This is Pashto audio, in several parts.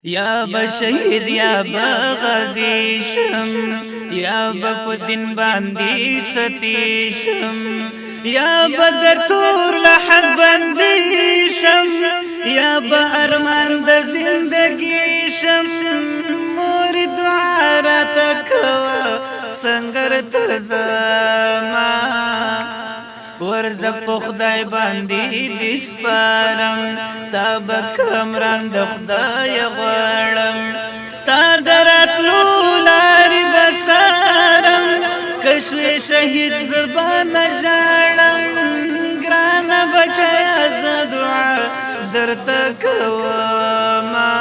یا بشهید یا بغزیشم یا بپدین باندی ستیشم یا بدر تور لحد بندیشم یا بارمان د زندگیشم مور دعا را تکوا سنگر تزما ورز په خدای باندې د سپارم تا بکمران د خدای غواړم ستا دراتلو لارې بسارم کشوی شهید زبان ژاړم ګرانه بچیا زه دعا درته کومه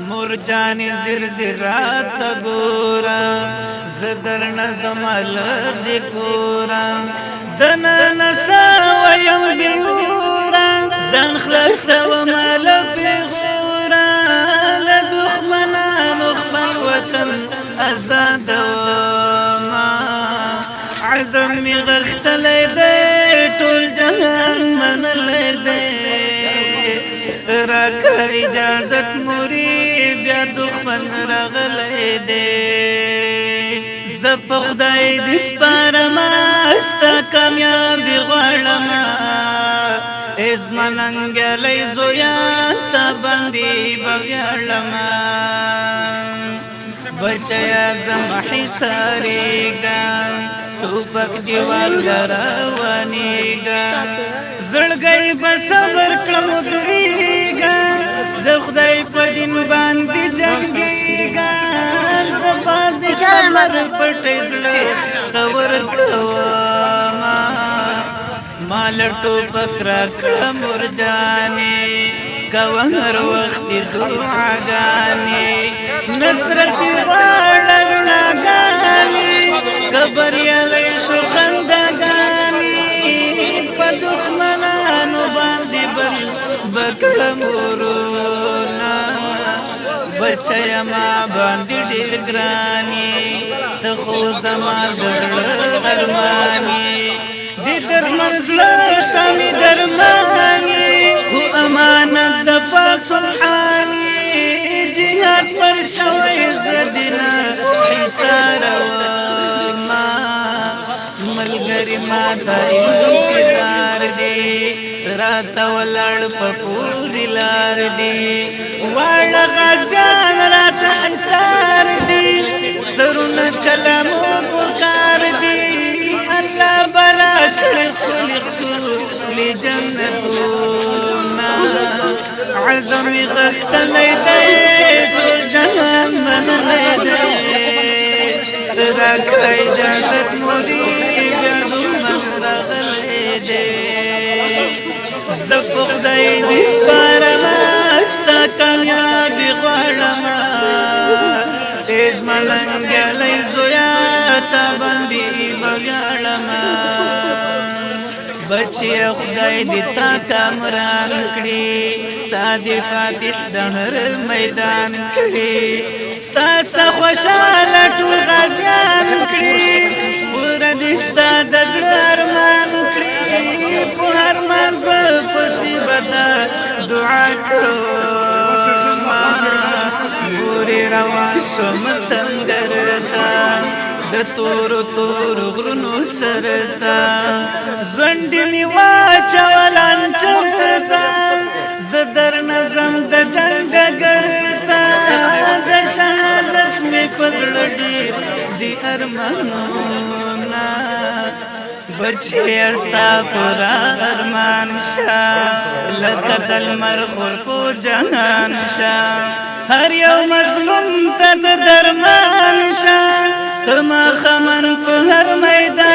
مور جانې زر زر راته ګوره زه درنه زما له دې کوره دنانا ساویم بیورا زن خلصوم لپیغورا لدخمنان اخبر وطن ازادوما عزمی غختلی دی طول جهان من لیدی راکا اجازت موری بیا دخمن رغلی دی زپ خدای د سپارم استا کامیابی غواړم ازمننګلې زویا ته باندې بغړم بچیا زم حساریګا ټوپک دیوال روانېګا زړګي بصبر کړم درېګا د خدای په دین باندې جنگېګا زباد صبر پټې زړه تور کوما مال ټوپک را کړم ورجانې کوهر وخت دعاګانې نصرت واړه غاړي قبر یې شو خندګانې په دښمنانو باندې بکړم ورونه بچیا ما باندې ډېر ګرانی ته خو زما ګړ ارمانی دې درمن زړه سمي درمانی خو امانت د پاک سبحانی جهاد پر شوي زدنا حسار ما ملګری ما ته انتظار دی رات ولړ په پوری لار دی واړه غازیان رات انصار دی سرونه کلام پکار دی الله برات خپل جنتنا عزم غختلی دی ټول جهان منلی دی راکړه اجازت مودي بیا دښمن راغلی دی زه په خدای دې سپارم ستا کامیابي غواړم ازمننګلې زویا ته باندې بغړم بچیا خدای دې تا کامران کړي تا دې فاتح د هر میدان کړي ستا څخه خوشاله ټول غازیان کړي پوره دې ستا د زړه ارمان کړي په هر منځ پسې به دعا کوم پورې روان شوم سندر ته د تور تور غرونو سر ته ژوندې مې واچول انچر ته زه در نظم د جنګ ډګر ته د شهادت مې په زړه ډېر دي ارمانونه بچیا ستا پورا ارمان شاه لکه د لمر خور په جهان شاه هر یو مظلوم ته د درمان شاه ته ما خمن په هر میدان